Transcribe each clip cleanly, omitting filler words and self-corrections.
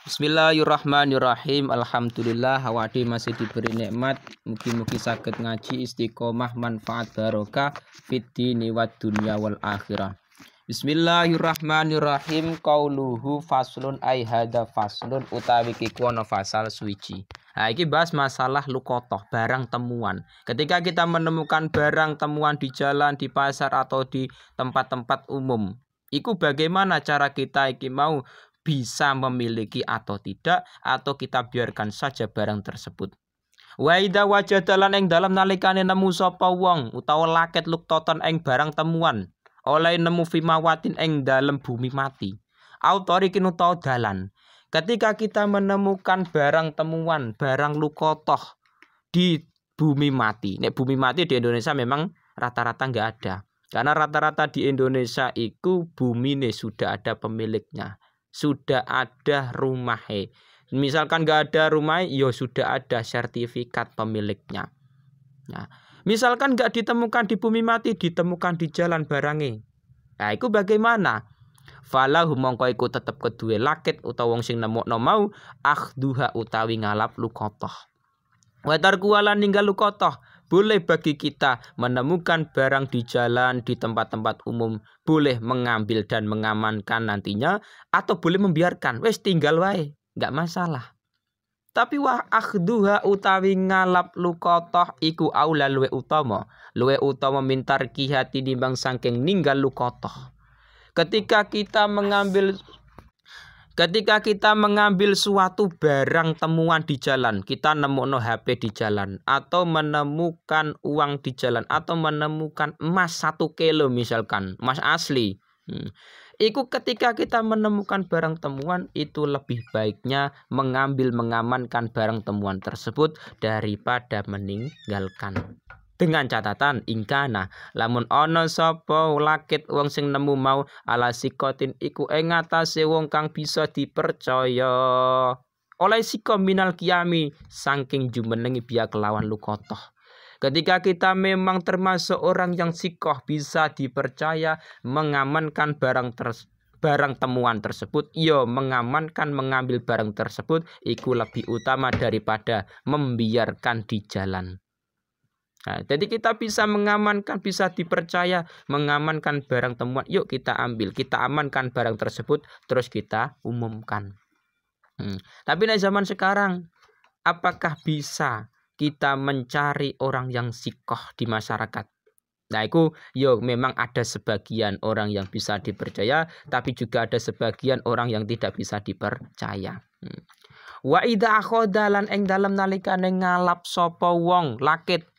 Bismillahirrahmanirrahim. Alhamdulillah awake masih diberi nikmat. Mugi-mugi saged ngaji istiqomah manfaat barokah fid dini wad dunya wal akhirah. Bismillahirrahmanirrahim. Qauluhu faslun ai hada faslun utawi kiku ana fasal suwiji. Nah, iki bahas masalah lukotoh, barang temuan. Ketika kita menemukan barang temuan di jalan, di pasar atau di tempat-tempat umum, iku bagaimana cara kita iki mau bisa memiliki atau tidak, atau kita biarkan saja barang tersebut. Wa idza wajadalan ing dalam nalikane nemu sapa wong utawa laket luktoton ing barang temuan, oleh nemu fimawatin ing dalam bumi mati. Autorikin utawa dalan. Ketika kita menemukan barang temuan, barang lukotoh di bumi mati. Nek bumi mati di Indonesia memang rata-rata nggak ada. Karena rata-rata di Indonesia itu bumi nih sudah ada pemiliknya. Sudah ada rumahnya. Misalkan nggak ada rumah, ya sudah ada sertifikat pemiliknya. Nah, misalkan nggak ditemukan di bumi mati, ditemukan di jalan barangnya. Nah, itu bagaimana? Falahu mongko iku tetep kedue laket utawa wong sing nemokno mau akhduha utawi ngalap lukotoh. Watar kualan ninggal lukotoh. Boleh bagi kita menemukan barang di jalan, di tempat-tempat umum, boleh mengambil dan mengamankan nantinya, atau boleh membiarkan, wes tinggal wae, nggak masalah. Tapi wah akhduha utawi ngalap lukotoh iku aula luwe utama mintar kihati nimbang saking ninggal lukotoh. Ketika kita mengambil suatu barang temuan di jalan, kita nemuno HP di jalan, atau menemukan uang di jalan, atau menemukan emas 1 kilo misalkan, emas asli. Iku ketika kita menemukan barang temuan, itu lebih baiknya mengamankan barang temuan tersebut daripada meninggalkan. Dengan catatan ingkana lamun ana sapa lakit wong sing nemu mau ala sikotin iku ing ngatasé wong kang bisa dipercaya oleh siko minal kiami saking jumenengi biya kelawan lukotoh. Ketika kita memang termasuk orang yang sikoh bisa dipercaya mengamankan barang temuan tersebut, mengambil barang tersebut iku lebih utama daripada membiarkan di jalan. Nah, jadi kita bisa mengamankan, bisa dipercaya mengamankan barang temuan. Yuk kita ambil, kita amankan barang tersebut, terus kita umumkan. Tapi di zaman sekarang, apakah bisa kita mencari orang yang sikoh di masyarakat? Nah, itu yuk memang ada sebagian orang yang bisa dipercaya, tapi juga ada sebagian orang yang tidak bisa dipercaya. Wa idza akhoda lan ing dalem nalikane ngalap sapa wong lakit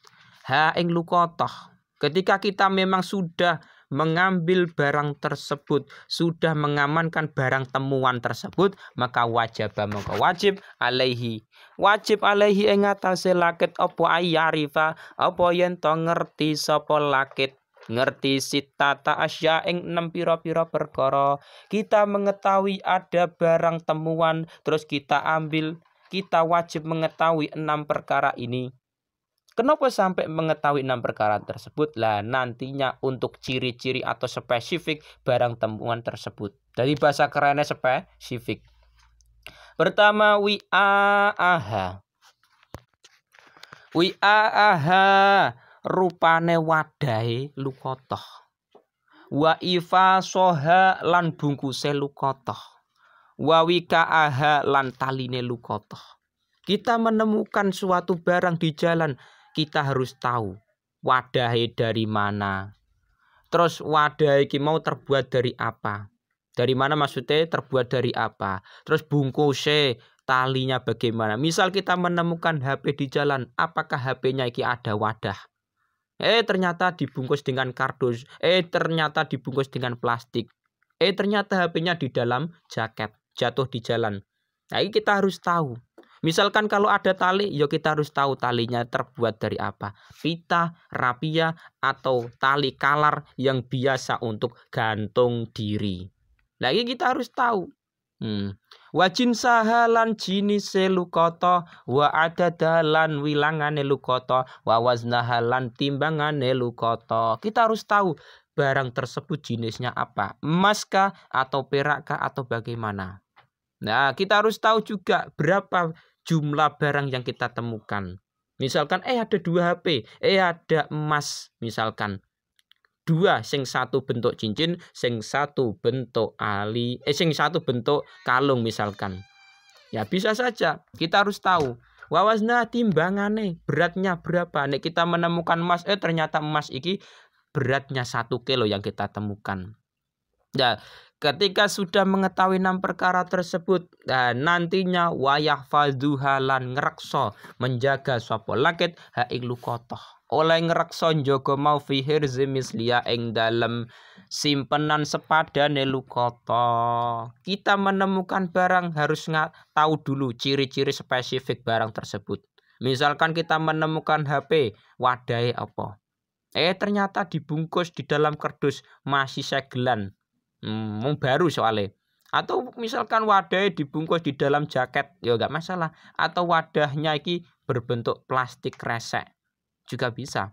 ing lukotoh. Ketika kita memang sudah mengambil barang tersebut, sudah mengamankan barang temuan tersebut, maka wajib alaihi ing atase lakit apa ayarifa apa yen to ngerti sapa lakit, ngerti sitata asya ing 6 pira-pira perkara. Kita mengetahui ada barang temuan, terus kita ambil, kita wajib mengetahui 6 perkara ini. Kenapa sampai mengetahui 6 perkara tersebut? Lah nantinya untuk ciri-ciri atau spesifik barang temuan tersebut. Dari bahasa kerennya spesifik. Pertama wi'aaha. Rupane wadahe lukotoh. Wa ifasoha lan bungkuse lukotoh. Wa wikaaha lan taline lukotoh. Kita menemukan suatu barang di jalan, kita harus tahu wadahe dari mana. Terus wadah iki mau terbuat dari apa? Dari mana maksudnya terbuat dari apa? Terus bungkusnya, talinya bagaimana? Misal kita menemukan HP di jalan, apakah HP-nya iki ada wadah? Ternyata dibungkus dengan kardus. Ternyata dibungkus dengan plastik. Ternyata HP-nya di dalam jaket, jatuh di jalan. Nah, ini kita harus tahu. Misalkan kalau ada tali, ya kita harus tahu talinya terbuat dari apa. Pita, rapia, atau tali kalar yang biasa untuk gantung diri. Lagi kita harus tahu. Wajin sahalan jinise lukoto, wa adadalan wilangane lukoto, wa waznahalan timbangane lukoto. Kita harus tahu barang tersebut jenisnya apa. Emas kah atau perak kah atau bagaimana. Nah, kita harus tahu juga berapa jumlah barang yang kita temukan. Misalkan ada 2 HP, ada emas misalkan. 2, sing satu bentuk cincin, sing satu bentuk sing satu bentuk kalung misalkan. Ya bisa saja kita harus tahu wawasna timbangane beratnya berapa. Nek kita menemukan emas ternyata emas iki beratnya 1 kilo yang kita temukan. Nah, ketika sudah mengetahui 6 perkara tersebut, nantinya wayah faduha lan ngrekso menjaga sapa lakit ha ing lukotoh. Oleh ngrekso njaga mau fihir zimislia ing dalem simpenan sepadane lukotoh. Kita menemukan barang harus tahu dulu ciri-ciri spesifik barang tersebut. Misalkan kita menemukan HP, wadahnya apa? Ternyata dibungkus di dalam kardus masih segelan. Baru soalnya. Atau misalkan wadahnya dibungkus di dalam jaket, ya enggak masalah. Atau wadahnya iki berbentuk plastik kresek, juga bisa.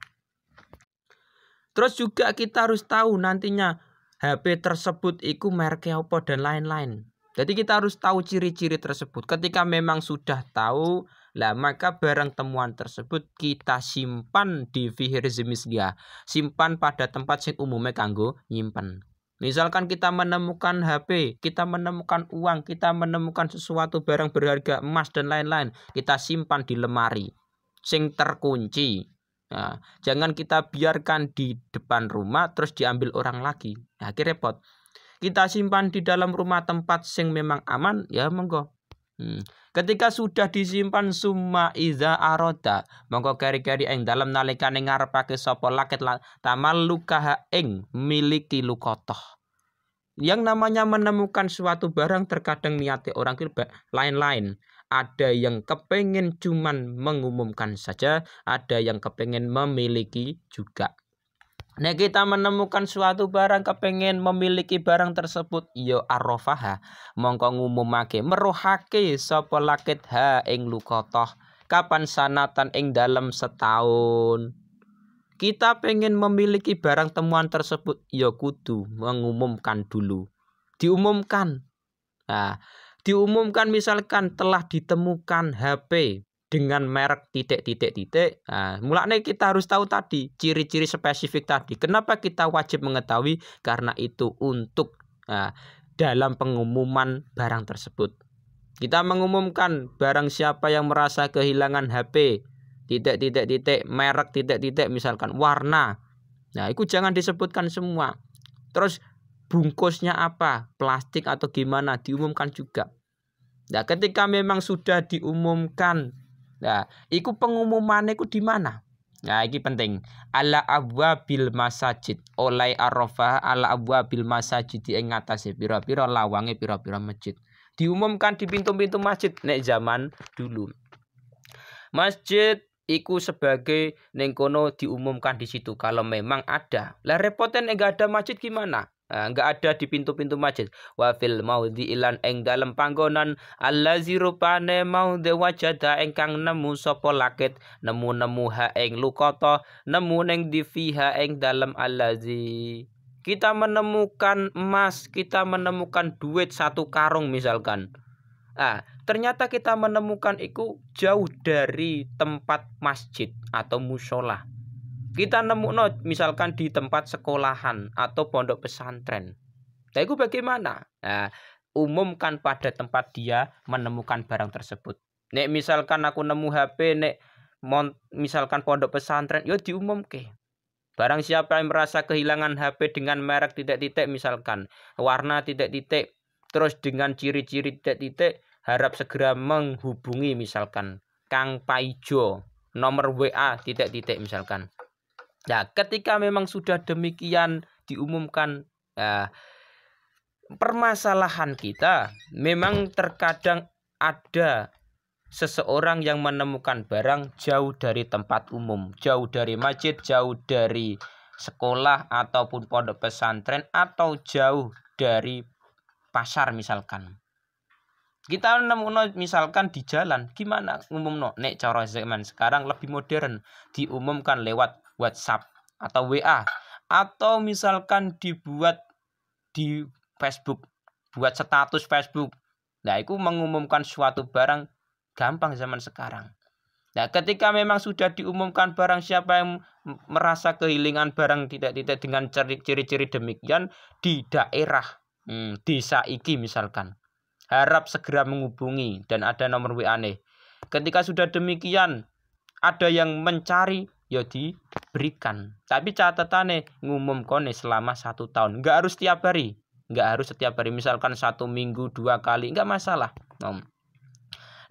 Terus juga kita harus tahu nantinya HP tersebut itu mereknya apa dan lain-lain. Jadi kita harus tahu ciri-ciri tersebut. Ketika memang sudah tahu, maka barang temuan tersebut kita simpan di fihir zimislia. Simpan pada tempat sing umumnya kanggo nyimpen. Misalkan kita menemukan HP, kita menemukan uang, kita menemukan sesuatu barang berharga, emas dan lain-lain, kita simpan di lemari sing terkunci. Nah, jangan kita biarkan di depan rumah terus diambil orang lagi. Nah, repot. Kita simpan di dalam rumah tempat sing memang aman, ya monggo. Ketika sudah disimpan summa iza aroda, monggo kari-kari ing dalam nalikane ngarepake sapa lakit tamallukaha ing miliki lukotoh. Yang namanya menemukan suatu barang terkadang niatnya orang lain-lain. Ada yang kepengen cuman mengumumkan saja, ada yang kepengen memiliki juga. Nah, kita menemukan suatu barang kepengen memiliki barang tersebut, yo arrofaha mongko ngumumake meruhake sapa lakit ha ing lukotoh kapan sanatan ing dalam setahun. Kita pengen memiliki barang temuan tersebut, yo kudu mengumumkan dulu. Diumumkan. Nah, diumumkan misalkan telah ditemukan HP dengan merek titik. Nah, mulanya kita harus tahu tadi ciri-ciri spesifik tadi. Kenapa kita wajib mengetahui? Karena itu untuk dalam pengumuman barang tersebut. Kita mengumumkan barang siapa yang merasa kehilangan HP titik merek titik misalkan warna. Nah, itu jangan disebutkan semua. Terus bungkusnya apa? Plastik atau gimana? Diumumkan juga. Nah, ketika memang sudah diumumkan, nah, iku pengumumannya iku di mana? Nah, ini penting. Ala abwabil masajid, oleh arafah ala abwabil masajid ing ngatasé pira-pira lawange pira-pira masjid. Diumumkan di pintu-pintu masjid nek zaman dulu. Masjid iku sebagai ning kono diumumkan di situ kalau memang ada. Lah repotnya enggak ada masjid gimana? Enggak ada di pintu-pintu masjid. Wa fil maudhi ilan ing dalem panggonan allazi rupane maudhi wajada ingkang nemu sapa lakit nemu ha ing lukoto nemu ning difiha ing dalem allazi. Kita menemukan emas, kita menemukan duit 1 karung misalkan. Ternyata kita menemukan itu jauh dari tempat masjid atau musola. Kita nemu misalkan di tempat sekolahan atau pondok pesantren. Nah, itu bagaimana? Umumkan pada tempat dia menemukan barang tersebut. Nek misalkan aku nemu HP nek misalkan pondok pesantren, yo diumumke. Barang siapa yang merasa kehilangan HP dengan merek titik misalkan, warna titik, terus dengan ciri-ciri titik, harap segera menghubungi misalkan Kang Paijo, nomor WA titik misalkan. Nah, ketika memang sudah demikian diumumkan, permasalahan kita memang terkadang ada seseorang yang menemukan barang jauh dari tempat umum, jauh dari masjid, jauh dari sekolah ataupun pondok pesantren, atau jauh dari pasar misalkan. Kita nemu misalkan di jalan, gimana ngumumno? Nek cara zaman sekarang lebih modern, diumumkan lewat WhatsApp atau WA, atau misalkan dibuat di Facebook, buat status Facebook. Nah, itu mengumumkan suatu barang gampang zaman sekarang. Nah, ketika memang sudah diumumkan barang, siapa yang merasa kehilangan barang tidak dengan ciri-ciri demikian di daerah desa iki misalkan, harap segera menghubungi dan ada nomor WA-ne. Ketika sudah demikian ada yang mencari, ya diberikan. Tapi catatannya ngumumkan selama 1 tahun. Enggak harus setiap hari. Enggak harus setiap hari. Misalkan 1 minggu 2 kali, enggak masalah.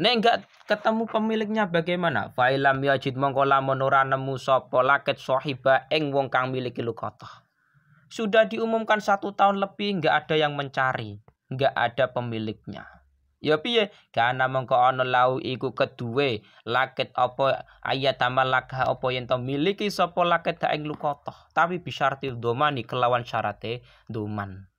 Nek enggak ketemu pemiliknya bagaimana? Fa'ilam yajid mongko lamun ora nemu sapa laket sahiba ing wong kang miliki luqatah. Sudah diumumkan 1 tahun lebih enggak ada yang mencari, enggak ada pemiliknya. Ya piye? Kana mongko ana lau iku keduwe laket apa ayat tamalaka apa yen to miliki sapa laket ing luqatah, tapi bisyartil domani kelawan syarate doman.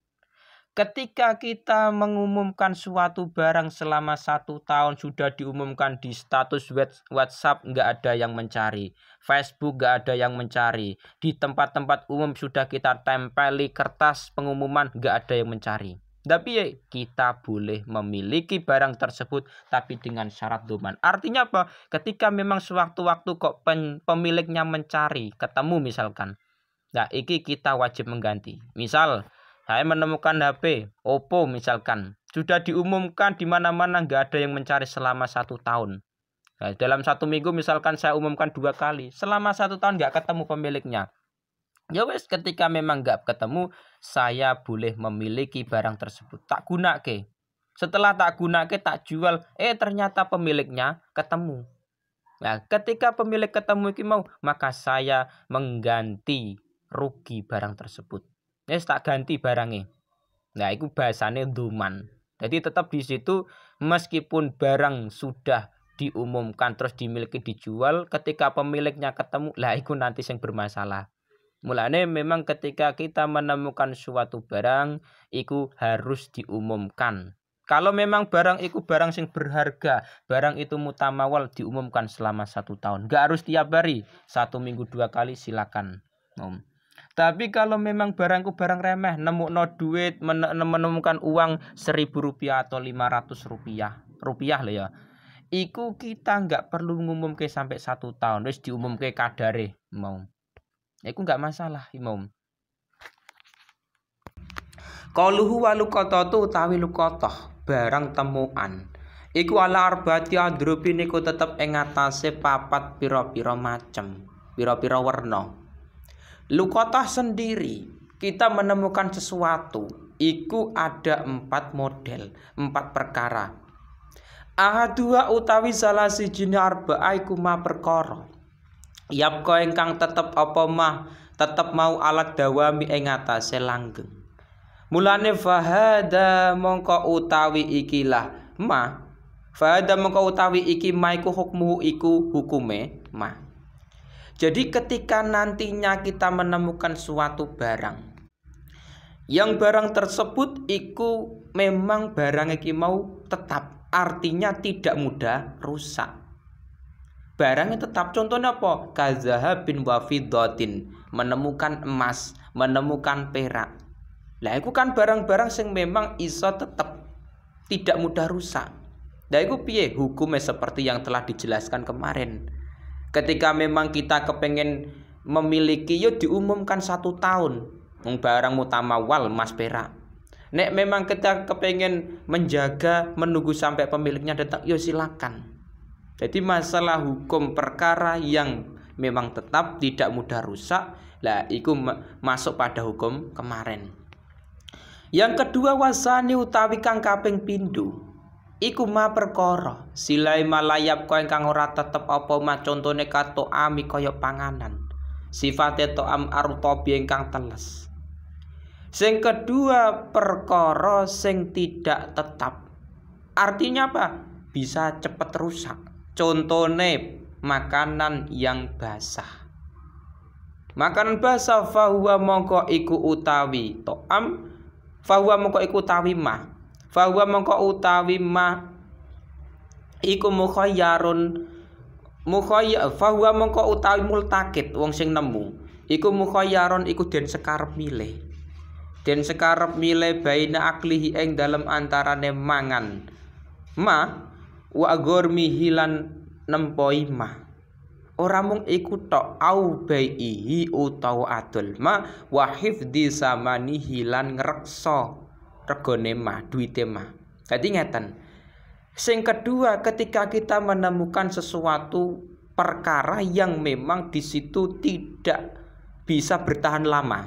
Ketika kita mengumumkan suatu barang selama 1 tahun, sudah diumumkan di status WhatsApp, nggak ada yang mencari. Facebook nggak ada yang mencari. Di tempat-tempat umum sudah kita tempeli kertas pengumuman, nggak ada yang mencari. Tapi ya, kita boleh memiliki barang tersebut, tapi dengan syarat doman. Artinya apa? Ketika memang sewaktu-waktu kok pemiliknya mencari, ketemu misalkan. Nah, iki kita wajib mengganti. Misal, saya menemukan HP Oppo misalkan, sudah diumumkan di mana-mana nggak ada yang mencari selama 1 tahun. Nah, dalam 1 minggu misalkan saya umumkan 2 kali, selama 1 tahun nggak ketemu pemiliknya. Ya wes, ketika memang nggak ketemu, saya boleh memiliki barang tersebut. Tak gunake. Setelah tak gunake, tak jual. Ternyata pemiliknya ketemu. Nah, ketika pemilik ketemu iki mau, maka saya mengganti rugi barang tersebut. Tak ganti barangnya. Nah, itu bahasanya duman. Jadi tetap di situ meskipun barang sudah diumumkan terus dimiliki dijual, ketika pemiliknya ketemu, lah itu nanti yang bermasalah. Mulanya memang ketika kita menemukan suatu barang, itu harus diumumkan. Kalau memang barang itu barang yang berharga, barang itu mutamawal, diumumkan selama 1 tahun. Gak harus tiap hari, 1 minggu 2 kali silakan. Tapi kalau memang barangku barang remeh, nemu duit, menemukan uang 1.000 rupiah atau 500 rupiah lah ya, iku kita nggak perlu ngumumke sampai 1 tahun, terus diumumke kadare mau, iku nggak masalah imam. Qaluhu waluqatatu utawi luqatah barang temuan, iku ala arbati adrubi niku tetep ing atase 4 pira-pira macem, pira-pira werna. Luqatah sendiri, kita menemukan sesuatu, iku ada 4 model, 4 perkara. Ahadua utawi salah sijine arba'a iku ma perkara. Yapka ingkang tetep apa mah, tetep mau alat dawami ing atase langgeng. Mulane fahada mongko utawi ikilah ma. Fahada mongko utawi iki ma iku hukmu iku hukume ma. Jadi ketika nantinya kita menemukan suatu barang, yang barang tersebut iku memang barang iki mau tetap, artinya tidak mudah rusak. Barangnya tetap, contohnya apa? Kazahabin wa fiddatin, menemukan emas, menemukan perak. Lah itu kan barang-barang yang memang iso tetap tidak mudah rusak. Lah itu piye hukumnya seperti yang telah dijelaskan kemarin. Ketika memang kita kepengen memiliki, yo diumumkan 1 tahun, barang mutamawal emas perak. Nek memang kita kepengen menjaga, menunggu sampai pemiliknya datang, yo silakan. Jadi masalah hukum perkara yang memang tetap tidak mudah rusak, lah itu masuk pada hukum kemarin. Yang kedua wasani utawi kang kaping pindho. Iku ma perkara silai malayap kau ingkang ora tetep apa mah, contone kato ami kaya panganan, sifate to'am arutobi ingkang teles. Sing kedua perkara sing tidak tetap, artinya apa? Bisa cepet rusak. Contone makanan yang basah. Makanan basah fahuwa mongko iku utawi to'am, fahuwa mongko iku utawi mah. Fahuwa mongko utawi ma iku mukhayyarun fahuwa mongko utawi multakit, wong sing nemu iku mukhayyarun iku den sekarep milih baina aklihi ing dalem antarane mangan Ma wa ghormihi lan nempoi ma. Ora mung iku tok au baihi utawa adol ma wa hifdzi samanihi lan ngreksa regane ma, duwite ma. Dadi ngeten. Sing kedua, ketika kita menemukan sesuatu perkara yang memang di situ tidak bisa bertahan lama,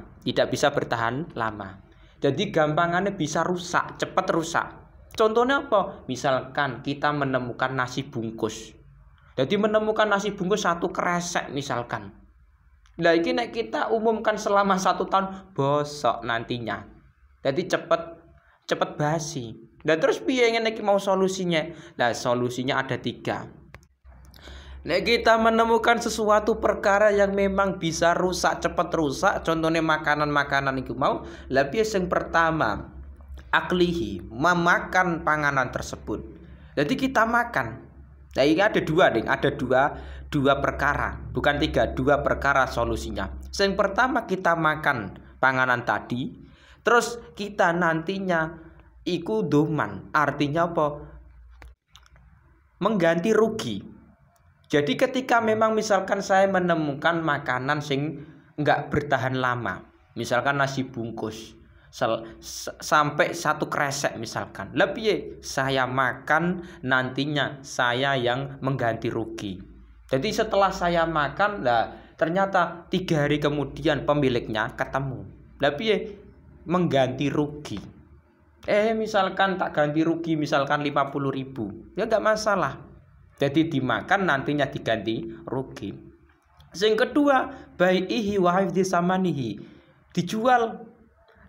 Jadi gampangannya bisa rusak, cepat rusak. Contohnya apa? Misalkan kita menemukan nasi bungkus. Jadi menemukan nasi bungkus 1 kresek misalkan. Nah ini nek kita umumkan selama 1 tahun bosok nantinya. Jadi cepat basi. Nah terus piye ngene iki mau solusinya? Nah solusinya ada 3. Nek kita menemukan sesuatu perkara yang memang bisa rusak, cepat rusak, contohnya makanan-makanan itu mau, lebih yang pertama, aklihi, memakan panganan tersebut. Jadi kita makan. Nah ini ada 2 ada dua perkara, bukan 3, 2 perkara solusinya. Yang pertama kita makan panganan tadi, terus kita nantinya iku doman, artinya apa? Mengganti rugi. Jadi ketika memang misalkan saya menemukan makanan sing enggak bertahan lama, misalkan nasi bungkus sampai 1 kresek misalkan, lebih saya makan nantinya saya yang mengganti rugi. Jadi setelah saya makan, ternyata 3 hari kemudian pemiliknya ketemu, lebih mengganti rugi. Misalkan tak ganti rugi misalkan 50.000, ya enggak masalah. Jadi dimakan nantinya diganti rugi. Yang kedua, bai'ihi wa hifdzi samanihi. Dijual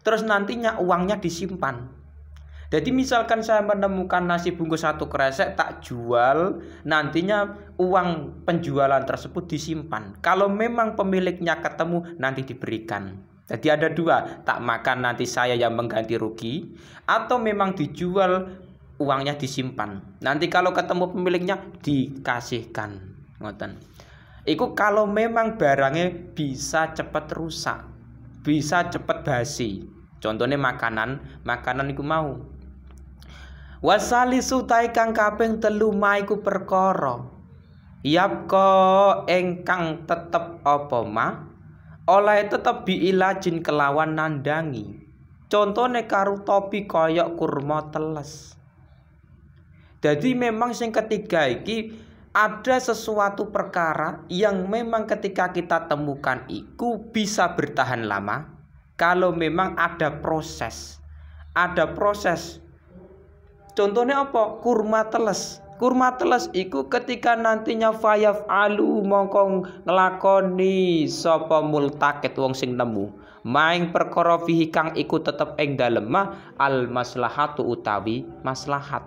terus nantinya uangnya disimpan. Jadi misalkan saya menemukan nasi bungkus 1 kresek tak jual, nantinya uang penjualan tersebut disimpan. Kalau memang pemiliknya ketemu nanti diberikan. Jadi ada 2, tak makan nanti saya yang mengganti rugi, atau memang dijual uangnya disimpan. Nanti kalau ketemu pemiliknya dikasihkan. Ngoten. Iku kalau memang barangnya bisa cepat rusak, bisa cepat basi. Contohnya makanan iku mau. Wasalisu ta'i kang kaping 3 maiku perkara. Yapko engkang tetep apa ma? Oleh tetep biilajin kelawan nandangi. Contohnya karo topi koyok kurma teles. Jadi memang yang ketiga iki ada sesuatu perkara yang memang ketika kita temukan itu bisa bertahan lama kalau memang ada proses. Contohnya apa? Kurma teles. Kurma teles iku ketika nantinya fayaf alu mongko nglakoni sapa multaket wong sing nemu maing perkara fihi kang iku tetep ing dalem al maslahatu utawi maslahat.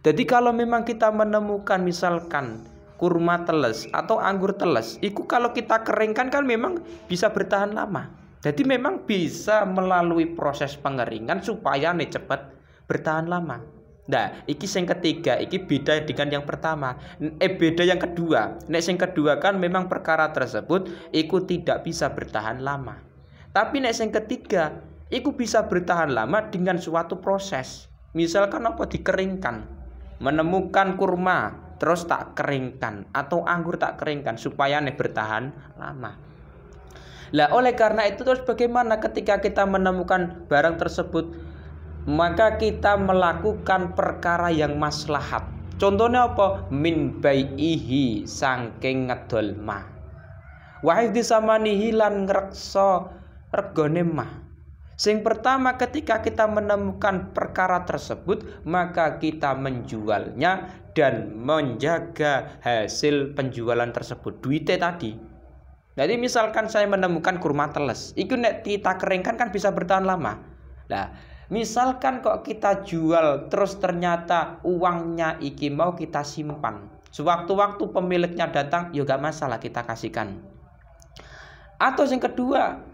Jadi kalau memang kita menemukan misalkan kurma teles atau anggur teles, itu kalau kita keringkan kan memang bisa bertahan lama. Jadi memang bisa melalui proses pengeringan supaya cepat bertahan lama. Nah, iki yang ketiga, iki beda dengan yang pertama. Beda yang kedua. Yang kedua kan memang perkara tersebut itu tidak bisa bertahan lama. Tapi yang ketiga, itu bisa bertahan lama dengan suatu proses. Misalkan apa dikeringkan. Menemukan kurma terus tak keringkan atau anggur tak keringkan supaya bertahan lama. Lah oleh karena itu terus bagaimana ketika kita menemukan barang tersebut, maka kita melakukan perkara yang maslahat. Contohnya apa? Min bai'ihi saking ngedol ma. Wa hifdzi samanihi lan ngreksa regane ma. Yang pertama ketika kita menemukan perkara tersebut, maka kita menjualnya dan menjaga hasil penjualan tersebut, duitnya tadi. Jadi misalkan saya menemukan kurma teles, itu nek kita keringkan kan bisa bertahan lama. Nah, misalkan kok kita jual terus ternyata uangnya iki mau kita simpan. Sewaktu-waktu pemiliknya datang, ya gak masalah kita kasihkan. Atau yang kedua,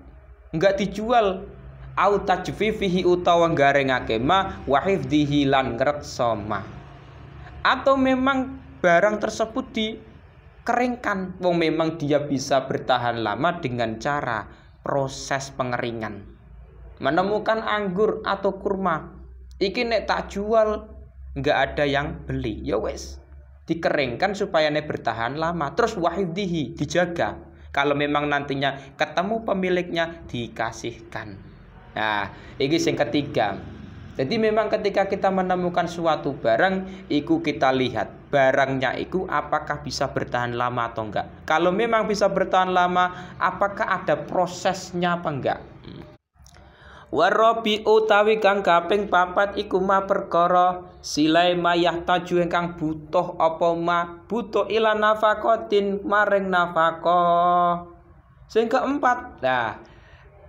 enggak dijual, au tajfifihi utawa garengake ma wa hifdhihi lan ngreksa ma. Atau memang barang tersebut dikeringkan, wong memang dia bisa bertahan lama dengan cara proses pengeringan. Menemukan anggur atau kurma, iki nek tak jual nggak ada yang beli, ya wes dikeringkan supaya ini bertahan lama. Terus wahidhihi, dijaga. Kalau memang nantinya ketemu pemiliknya, dikasihkan. Nah, ini yang ketiga. Jadi memang ketika kita menemukan suatu barang, iku kita lihat barangnya itu apakah bisa bertahan lama atau enggak. Kalau memang bisa bertahan lama, apakah ada prosesnya apa enggak. Warabi utawi kang kaping papat iku ma perkara silai mayah taju ingkang butuh apa ma butuh ila nafaqatin maring nafaqah. Sing keempat, nah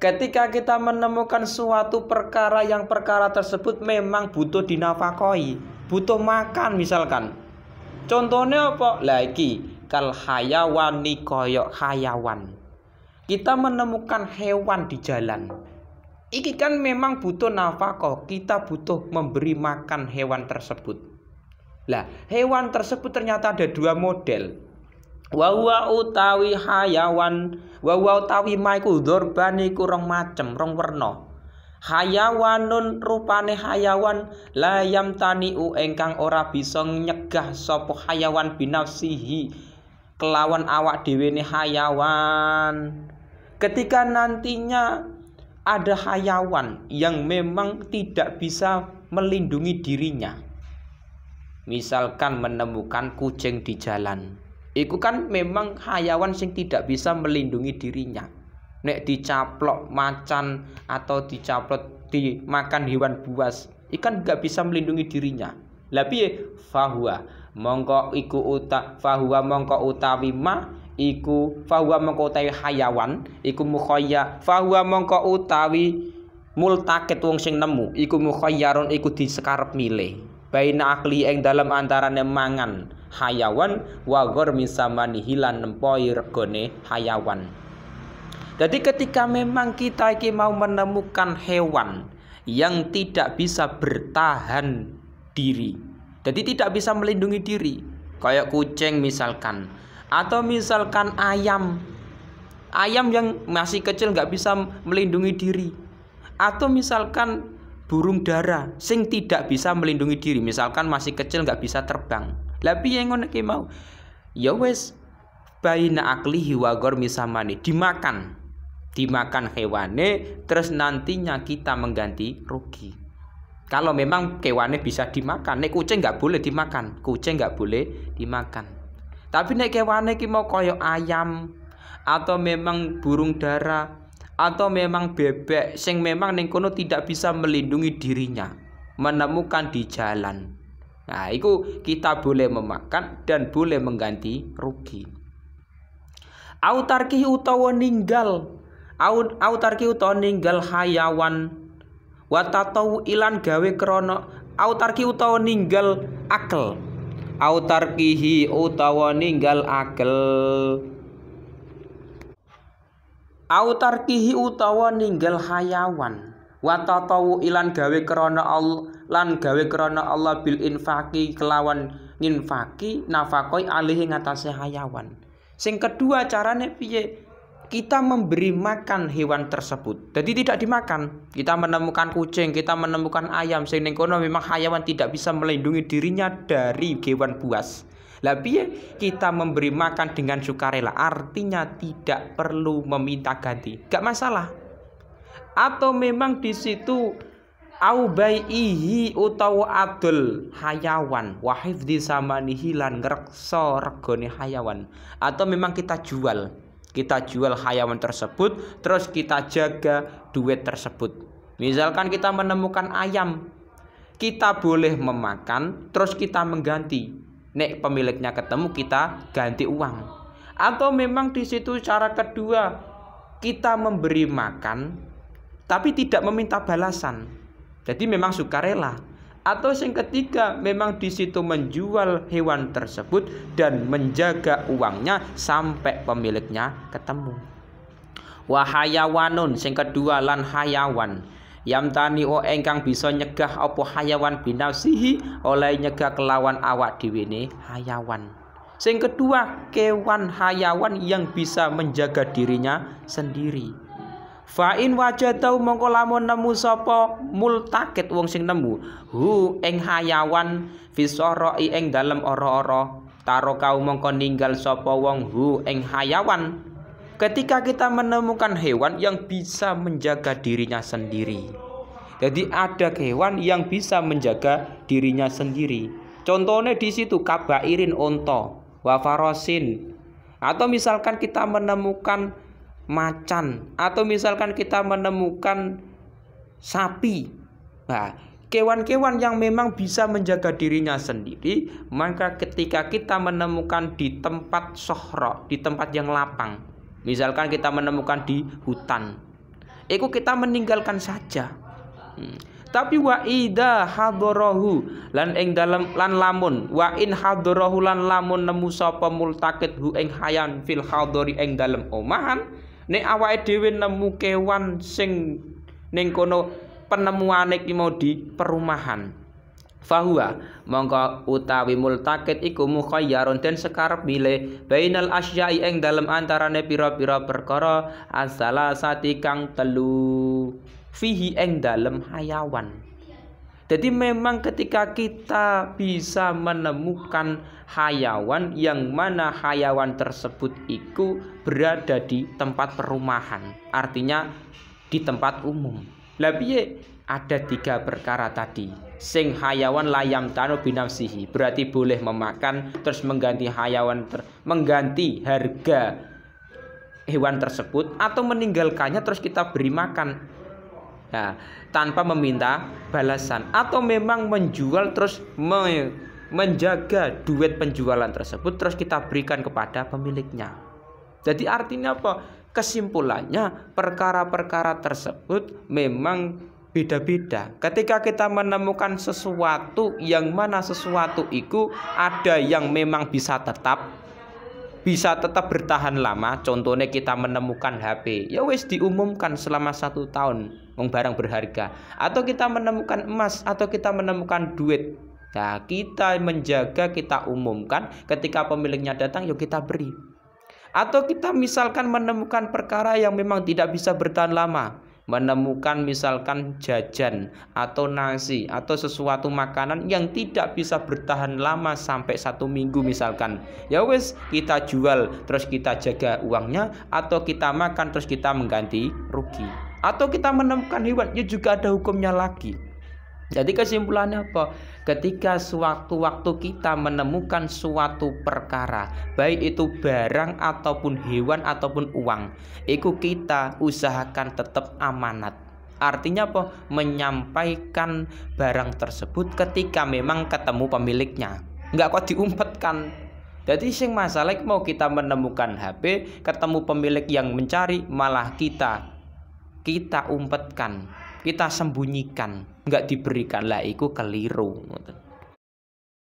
ketika kita menemukan suatu perkara yang perkara tersebut memang butuh dinafakoi, butuh makan misalkan. Contohnya apa? Lagi kal hayawani koyok hayawan. Kita menemukan hewan di jalan. Iki kan memang butuh nafkah, kita butuh memberi makan hewan tersebut. Lah, hewan tersebut ternyata ada dua model. Wa utawi hayawan, wa utawi maiku dzurban iku rong macem, rong werna. Hayawanun rupane hayawan layam taniu engkang ora bisa nyegah sapa hayawan binafsihi kelawan awak dhewe ne hayawan. Ketika nantinya ada hayawan yang memang tidak bisa melindungi dirinya. Misalkan menemukan kucing di jalan. Itu kan memang hayawan yang tidak bisa melindungi dirinya. Nek dicaplok macan atau dicaplok dimakan hewan buas, ikan gak bisa melindungi dirinya. Lah piye? Fahuwa mongko iku fahuwa mongko utawi ma iku fahuwa mongko utawi hayawan iku mukhayya fahuwa mongko utawi multaket wong sing nemu iku mukhayyarun iku disekarep milih baina akli ing dalam antarane mangan hayawan wa ghor misamani hilan nempoi regone hayawan. Jadi ketika memang kita iki mau menemukan hewan yang tidak bisa bertahan diri, jadi tidak bisa melindungi diri, kayak kucing misalkan, atau misalkan ayam yang masih kecil nggak bisa melindungi diri, atau misalkan burung dara sing tidak bisa melindungi diri, misalkan masih kecil nggak bisa terbang. Lah piye ngono ki mau? Ya wis baina aklihi wa ghor misamani, dimakan hewane, terus nantinya kita mengganti rugi. Kalau memang kewane bisa dimakan, nek kucing nggak boleh dimakan, Tapi nek kewane ki mau koyo ayam atau memang burung dara atau memang bebek sing memang ning kono tidak bisa melindungi dirinya, menemukan di jalan. Nah, itu kita boleh memakan dan boleh mengganti rugi. Autarki utawa ninggal hayawan watatau ilan gawe krono autarki utawa ninggal akal autarkihi utawa ninggal akal autarkihi utawa ninggal hayawan watatau ilan gawe krono Allah bil infaki kelawan nginfaki nafakoi alih ngatasé hayawan. Sing kedua carane piye? Kita memberi makan hewan tersebut. Jadi tidak dimakan. Kita menemukan kucing, kita menemukan ayam sing ning kono memang hayawan tidak bisa melindungi dirinya dari hewan buas. Lah piye? Kita memberi makan dengan sukarela. Artinya tidak perlu meminta ganti. Gak masalah. Atau memang di situ au baihi utawa adul hayawan wa hifdzi samanihi lan ngreksa regane hayawan. Atau memang kita jual hayawan tersebut, terus kita jaga duit tersebut. Misalkan kita menemukan ayam, kita boleh memakan, terus kita mengganti. Nek pemiliknya ketemu, kita ganti uang. Atau memang di situ cara kedua, kita memberi makan, tapi tidak meminta balasan. Jadi memang sukarela. Atau yang ketiga memang di situ menjual hewan tersebut dan menjaga uangnya sampai pemiliknya ketemu. Wahayawanun sing kedua lan hayawan yamtani o engkang bisa nyegah apa hayawan binafsihi oleh nyegah kelawan awak dhewe ne hayawan. Sing kedua kewan hayawan yang bisa menjaga dirinya sendiri. Fa in wajadau mongko lamun nemu sapa multakit wong sing nemu hu ing hayawan fisaroi ing dalem ora-ora taro kau mongko ninggal sapa wong hu ing hayawan. Ketika kita menemukan hewan yang bisa menjaga dirinya sendiri. Jadi ada hewan yang bisa menjaga dirinya sendiri. Contohnya di situ kabairin onto, wafarosin. Atau misalkan kita menemukan macan, atau misalkan kita menemukan sapi. Nah, kewan-kewan yang memang bisa menjaga dirinya sendiri, maka ketika kita menemukan di tempat sohro, di tempat yang lapang, misalkan kita menemukan di hutan, itu kita meninggalkan saja. Tapi wa ida hadorohu lan ing dalam lan lamun wa in hadorohu lan lamun nemu sapa multakit hu ing hayan fil hadori ing dalam omahan, nek awake dhewe nemu kewan sing ning kono penemuane ki mau di perumahan, fahuwa mongko utawi multakit iku mukhayyarun den sekarep milih bainal asya'i ing dalem antarane pira-pira perkara asalasati kang telu fihi ing dalem hayawan. Jadi memang ketika kita bisa menemukan hayawan yang mana hayawan tersebut itu berada di tempat perumahan, artinya di tempat umum. Lah piye? Ada 3 perkara tadi. Sing hayawan layam tanu binafsihi, berarti boleh memakan terus mengganti mengganti harga hewan tersebut atau meninggalkannya terus kita beri makan. Nah, tanpa meminta balasan, atau memang menjual terus menjaga duit penjualan tersebut terus kita berikan kepada pemiliknya. Jadi artinya apa? Kesimpulannya perkara-perkara tersebut memang beda-beda. Ketika kita menemukan sesuatu yang mana sesuatu itu ada yang memang bisa tetap bertahan lama. Contohnya kita menemukan HP, ya wis diumumkan selama 1 tahun, barang berharga. Atau kita menemukan emas, atau kita menemukan duit, nah kita menjaga, kita umumkan, ketika pemiliknya datang yuk kita beri. Atau kita misalkan menemukan perkara yang memang tidak bisa bertahan lama, menemukan misalkan jajan atau nasi atau sesuatu makanan yang tidak bisa bertahan lama sampai 1 minggu misalkan, ya wes kita jual terus kita jaga uangnya, atau kita makan terus kita mengganti rugi. Atau kita menemukan hewan, ya juga ada hukumnya lagi. Jadi kesimpulannya apa? Ketika sewaktu-waktu kita menemukan suatu perkara, baik itu barang ataupun hewan ataupun uang, itu kita usahakan tetap amanat. Artinya apa? Menyampaikan barang tersebut ketika memang ketemu pemiliknya, nggak kok diumpetkan. Jadi sing masalah mau kita menemukan HP, ketemu pemilik yang mencari, malah kita umpetkan, kita sembunyikan, nggak diberikan, lah itu keliru.